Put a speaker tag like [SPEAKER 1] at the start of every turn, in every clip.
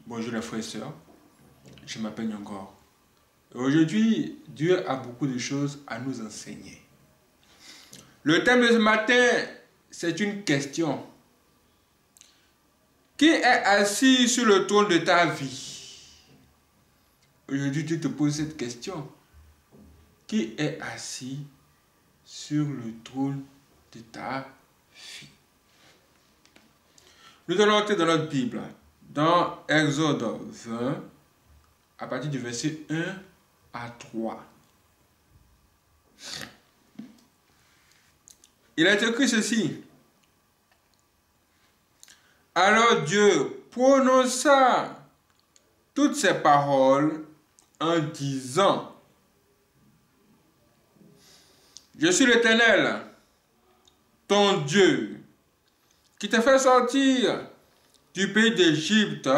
[SPEAKER 1] Bonjour les frères et sœurs, je m'appelle Nyongor. Aujourd'hui, Dieu a beaucoup de choses à nous enseigner. Le thème de ce matin, c'est une question. Qui est assis sur le trône de ta vie? Aujourd'hui, tu te poses cette question. Qui est assis sur le trône de ta vie? Nous allons entrer dans notre Bible, dans Exode 20, à partir du verset 1 à 3. Il est écrit ceci. Alors Dieu prononça toutes ces paroles en disant: Je suis l'Éternel, ton Dieu, qui t'a fait sortir du pays d'Égypte,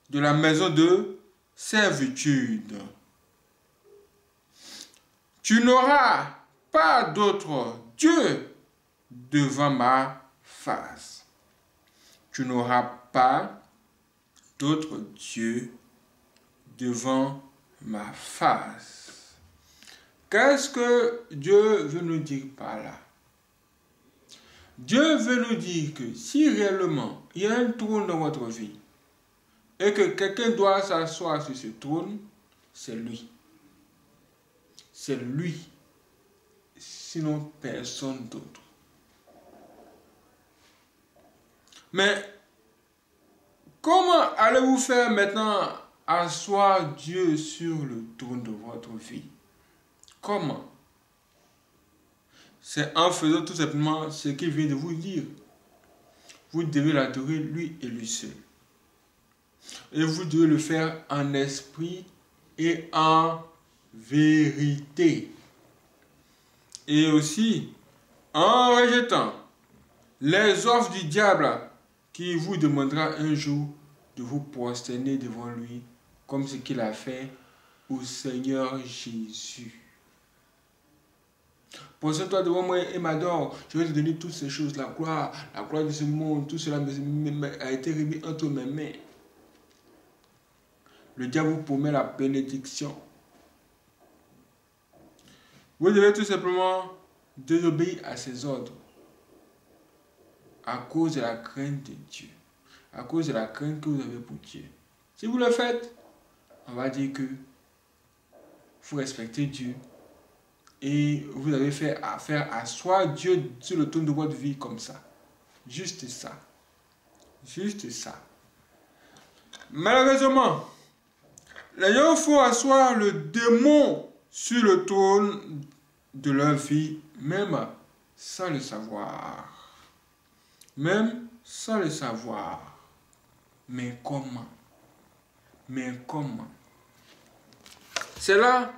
[SPEAKER 1] de la maison de servitude. Tu n'auras pas d'autre Dieu devant ma face. Tu n'auras pas d'autre Dieu devant ma face. Qu'est-ce que Dieu veut nous dire par là? Dieu veut nous dire que si réellement il y a un trône dans votre vie et que quelqu'un doit s'asseoir sur ce trône, c'est lui. C'est lui, sinon personne d'autre. Mais comment allez-vous faire maintenant asseoir Dieu sur le trône de votre vie? Comment? C'est en faisant tout simplement ce qu'il vient de vous dire. Vous devez l'adorer lui et lui seul. Et vous devez le faire en esprit et en vérité. Et aussi en rejetant les offres du diable qui vous demandera un jour de vous prosterner devant lui comme ce qu'il a fait au Seigneur Jésus. Prosterne-toi devant moi et m'adore. Je vais te donner toutes ces choses, la gloire de ce monde, tout cela a été remis entre mes mains. Le diable vous promet la bénédiction. Vous devez tout simplement désobéir à ses ordres à cause de la crainte de Dieu, à cause de la crainte que vous avez pour Dieu. Si vous le faites, on va dire que vous respectez Dieu et vous avez fait faire asseoir Dieu sur le trône de votre vie comme ça. Juste ça. Juste ça. Malheureusement, les gens font asseoir le démon sur le trône de leur vie, même sans le savoir. Même sans le savoir. Mais comment? Mais comment? C'est là,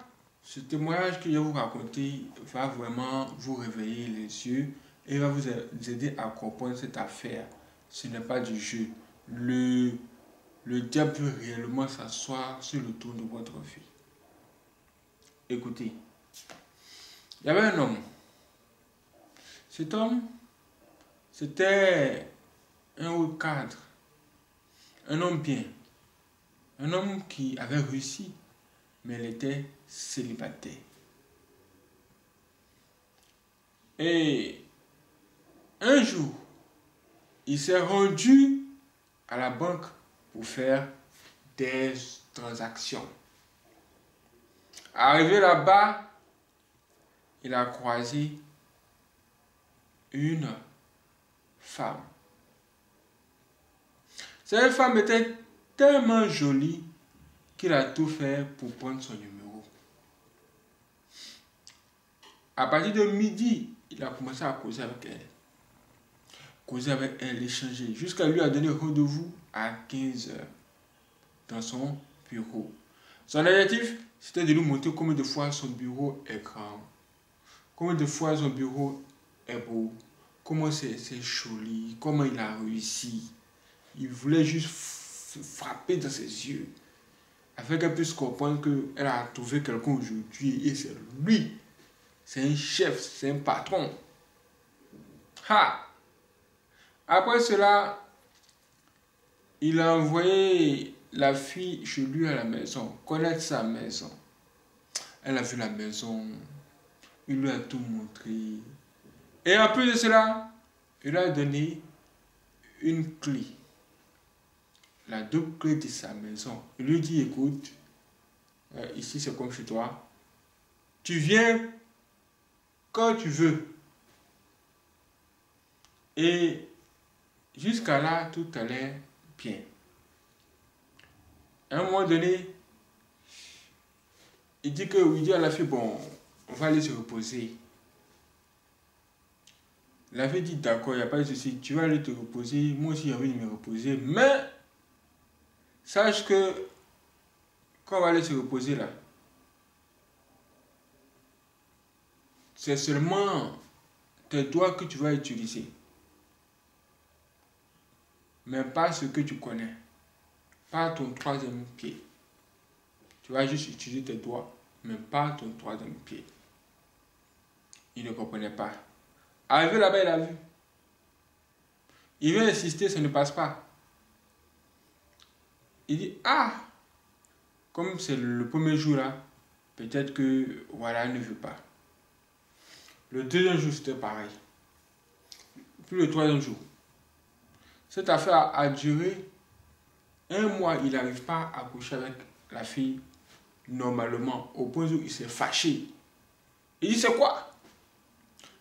[SPEAKER 1] ce témoignage que je vais vous raconter va vraiment vous réveiller les yeux et va vous aider à comprendre cette affaire. Ce n'est pas du jeu. Le diable peut réellement s'asseoir sur le trône de votre vie. Écoutez, il y avait un homme. Cet homme, c'était un haut cadre, un homme bien, un homme qui avait réussi, mais il était célibataire. Et un jour, il s'est rendu à la banque pour faire des transactions. Arrivé là-bas, il a croisé une femme. Cette femme était tellement jolie qu'il a tout fait pour prendre son numéro. À partir de midi, il a commencé à causer avec elle. Causer avec elle, échanger, jusqu'à lui a donné rendez-vous à 15 h dans son bureau. Son objectif, c'était de lui montrer combien de fois son bureau est grand, combien de fois son bureau est beau, comment c'est joli, comment il a réussi. Il voulait juste frapper dans ses yeux, afin qu'elle puisse comprendre qu'elle a trouvé quelqu'un aujourd'hui et c'est lui. C'est un chef, c'est un patron. Après cela, il a envoyé la fille chez lui à la maison, connaître sa maison. Elle a vu la maison, il lui a tout montré. Et en plus de cela, il lui a donné une clé. La double clé de sa maison. Il lui dit, écoute, ici c'est comme chez toi. Tu viens quand tu veux. Et jusqu'à là, tout allait bien. À un moment donné, il dit à la fille, bon, on va aller se reposer. La fille dit, d'accord, il n'y a pas de souci, tu vas aller te reposer. Moi aussi, j'ai envie de me reposer. Mais, sache que, quand on va aller se reposer là, c'est seulement tes doigts que tu vas utiliser. Mais pas ce que tu connais. Pas ton troisième pied. Tu vas juste utiliser tes doigts, mais pas ton troisième pied. Il ne comprenait pas. Arrivé là-bas, il a vu. Il veut insister, ça ne passe pas. Il dit, ah, comme c'est le premier jour là, peut-être que, voilà, il ne veut pas. Le deuxième jour, c'était pareil. Puis le troisième jour. Cette affaire a duré 1 mois. Il n'arrive pas à coucher avec la fille normalement, au point où il s'est fâché. Il dit, c'est quoi?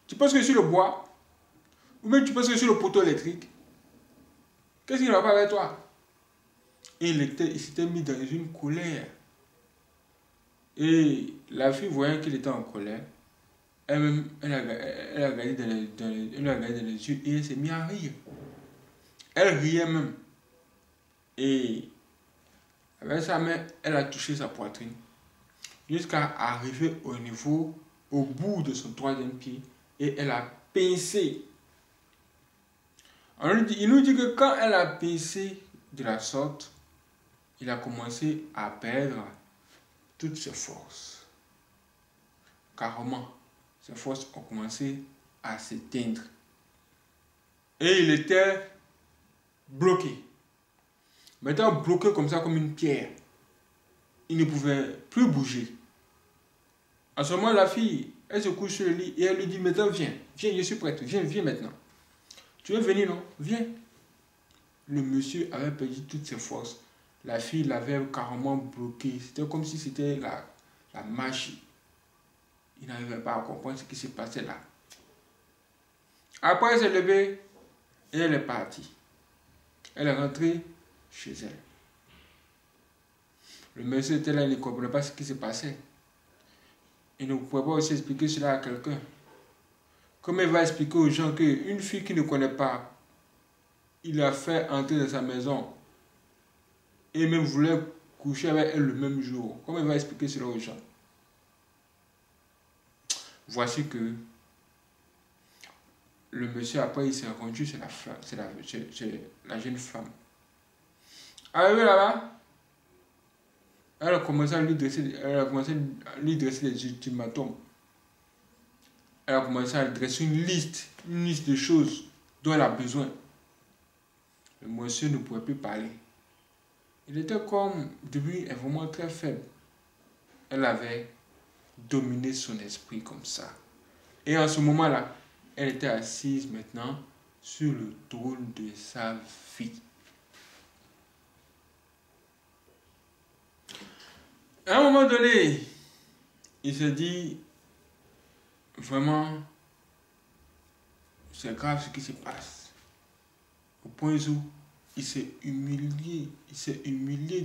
[SPEAKER 1] Tu penses que je suis le bois? Ou même tu penses que je suis le poteau électrique? Qu'est-ce qui ne va pas avec toi? Et il s'était mis dans une colère. Et la fille, voyant qu'il était en colère, elle-même, elle a regardé dans les yeux et elle s'est mise à rire. Elle riait même. Et avec sa main, elle a touché sa poitrine jusqu'à arriver au bout de son troisième pied et elle a pincé. Il nous dit que quand elle a pincé de la sorte, il a commencé à perdre toutes ses forces. Carrément, ses forces ont commencé à s'éteindre. Et il était bloqué. Maintenant, bloqué comme ça, comme une pierre. Il ne pouvait plus bouger. En ce moment, la fille, elle se couche sur le lit et elle lui dit, maintenant viens, viens, je suis prête, viens maintenant. Tu veux venir, non? Viens. Le monsieur avait perdu toutes ses forces. La fille l'avait carrément bloqué. C'était comme si c'était la magie. Il n'arrivait pas à comprendre ce qui se passait là. Après, elle s'est levée et elle est partie. Elle est rentrée chez elle. Le monsieur était là, il ne comprenait pas ce qui se passait. Il ne pouvait pas aussi expliquer cela à quelqu'un. Comment il va expliquer aux gens qu'une fille qui ne connaît pas, il a fait entrer dans sa maison et même voulait coucher avec elle le même jour? Comment il va expliquer cela aux gens? Voici que le monsieur, après, il s'est rendu chez la jeune femme. Arrivé là-bas, elle a commencé à lui dresser des ultimatums. Elle a commencé à lui dresser une liste de choses dont elle a besoin. Le monsieur ne pouvait plus parler. Il était comme devenu vraiment très faible. Elle avait dominé son esprit comme ça. Et en ce moment-là, elle était assise maintenant sur le trône de sa vie. À un moment donné, il se dit, vraiment, c'est grave ce qui se passe. Au point où il s'est humilié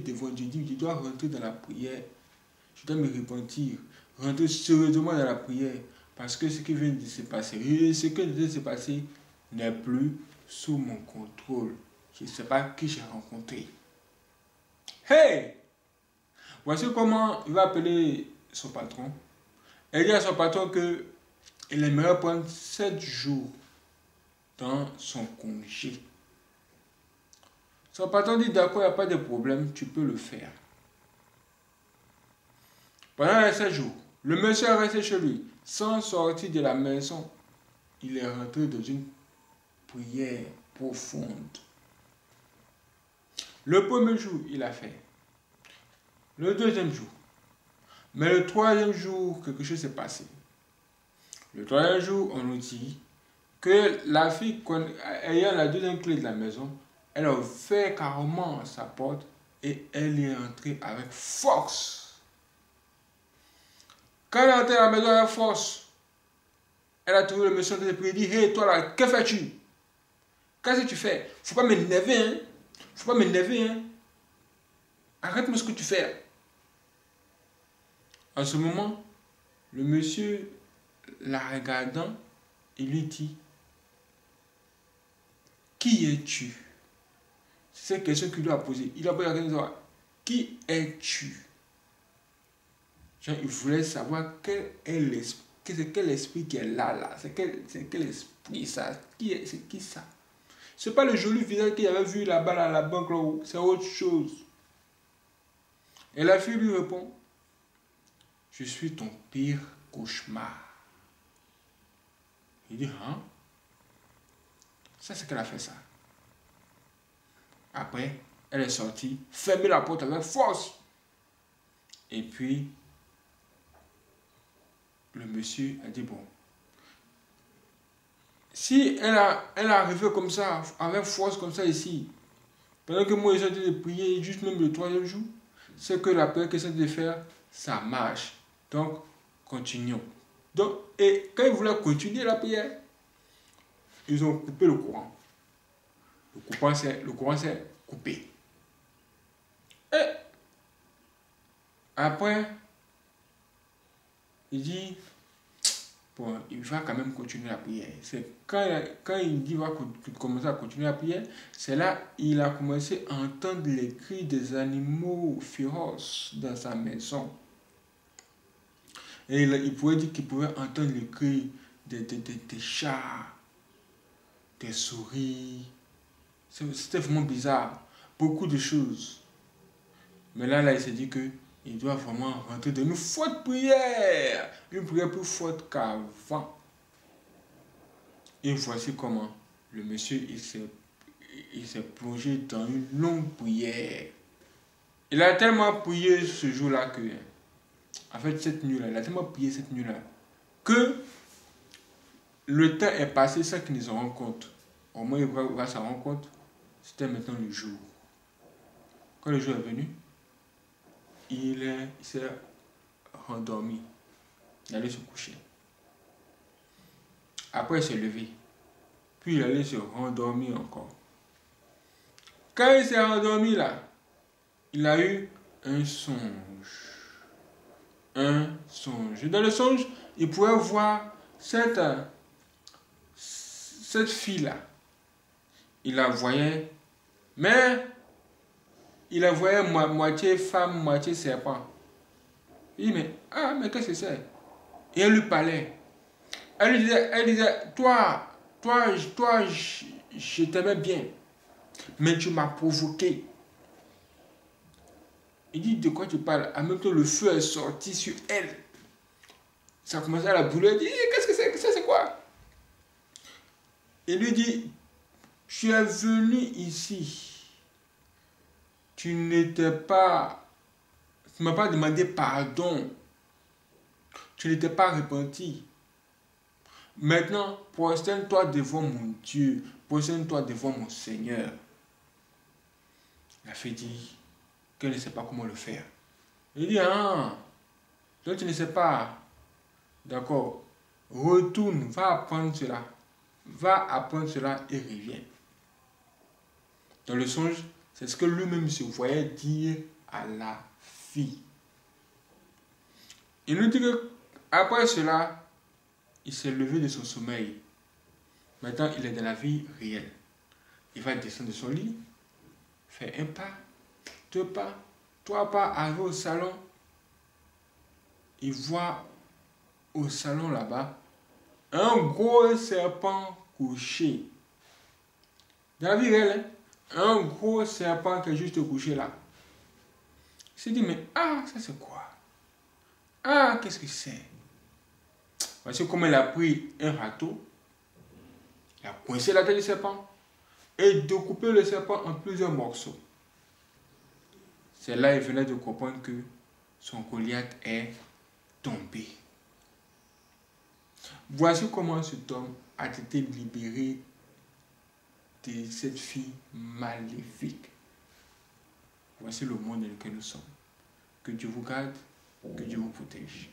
[SPEAKER 1] devant Dieu. Il dit, je dois rentrer dans la prière. Je dois me repentir. Rentrer sérieusement dans la prière. Parce que ce qui vient de se passer, n'est plus sous mon contrôle. Je ne sais pas qui j'ai rencontré. Hey! Voici comment il va appeler son patron. Il dit à son patron qu'il aimerait prendre 7 jours dans son congé. Son patron dit, d'accord, il n'y a pas de problème, tu peux le faire. Pendant les 7 jours, le monsieur est resté chez lui, sans sortir de la maison. Il est rentré dans une prière profonde. Le premier jour, il a fait. Le deuxième jour. Mais le troisième jour, quelque chose s'est passé. Le troisième jour, on nous dit que la fille, ayant la deuxième clé de la maison, elle a ouvert carrément sa porte et elle est entrée avec force. Quand elle est entrée à la maison avec force, elle a trouvé le monsieur de prier et dit: Hey, toi là, que fais-tu? Qu'est-ce que tu fais? Faut pas m'énerver, hein? Faut pas m'énerver, hein? Arrête-moi ce que tu fais. En ce moment, le monsieur, la regardant, il lui dit: Qui es-tu? C'est cette question qu'il lui a posée. Il a posé la question: Qui es-tu? Il voulait savoir quel est l'esprit. C'est quel esprit qui est là. C'est quel esprit ça? C'est qui ça? C'est pas le joli visage qu'il avait vu là-bas à la banque là-haut. C'est autre chose. Et la fille lui répond: Je suis ton pire cauchemar. Il dit: Hein? Ça, c'est qu'elle a fait ça. Après, elle est sortie, fermé la porte avec force. Et puis, le monsieur a dit: Bon, si elle est arrivée comme ça, avec force comme ça ici, pendant que moi j'ai de prier, juste même le troisième jour, c'est que la prière que j'essaie de faire, ça marche. Donc, continuons. Donc, et quand ils voulaient continuer la prière, ils ont coupé le courant. Le courant s'est coupé. Et après, il dit: Bon, il va quand même continuer la prière. C'est quand il dit qu'il va commencer à continuer la prière, c'est là il a commencé à entendre les cris des animaux féroces dans sa maison. Et il pouvait dire qu'il pouvait entendre les cris des chats, des souris. C'était vraiment bizarre. Beaucoup de choses. Mais là il s'est dit que il doit vraiment rentrer dans une forte prière. Une prière plus forte qu'avant. Et voici comment le monsieur il s'est plongé dans une longue prière. Il a tellement prié ce jour-là que, en fait cette nuit-là, il a tellement prié cette nuit-là que le temps est passé sans qu'il ne se rende compte. Au moins il va s'en rendre compte. C'était maintenant le jour. Quand le jour est venu, il s'est rendormi. Il allait se coucher. Après, il s'est levé. Puis, il allait se rendormir encore. Quand il s'est rendormi là, il a eu un songe. Un songe. Dans le songe, il pouvait voir cette fille-là. Il la voyait, mais il la voyait moitié femme, moitié serpent. Il dit: mais qu'est-ce que c'est? Et elle lui parlait. Elle disait, toi, je t'aimais bien, mais tu m'as provoqué. Il dit: de quoi tu parles? En même temps, le feu est sorti sur elle. Ça a commencé à la brûler. Il dit: qu'est-ce que c'est? Ça, c'est quoi? Il lui dit: tu es venu ici. Tu n'étais pas... Tu ne m'as pas demandé pardon. Tu n'étais pas repenti. Maintenant, prosterne-toi devant mon Dieu. Prosterne-toi devant mon Seigneur. La fille dit qu'elle ne sait pas comment le faire. Il dit: ah, donc tu ne sais pas. D'accord. Retourne, va apprendre cela. Va apprendre cela et reviens. Dans le songe, c'est ce que lui-même se voyait dire à la fille. Il nous dit que après cela, il s'est levé de son sommeil. Maintenant, il est dans la vie réelle. Il va descendre de son lit, faire un pas, 2 pas, 3 pas, arriver au salon. Il voit au salon là-bas un gros serpent couché. Dans la vie réelle, un gros serpent qui est juste couché là. Il s'est dit: mais ça c'est quoi? Qu'est-ce que c'est? Voici comment il a pris un râteau, il a coincé la tête du serpent et découpé le serpent en plusieurs morceaux. C'est là qu'il venait de comprendre que son Goliath est tombé. Voici comment cet homme a été libéré de cette fille maléfique. Voici le monde dans lequel nous sommes. Que Dieu vous garde, que Dieu vous protège.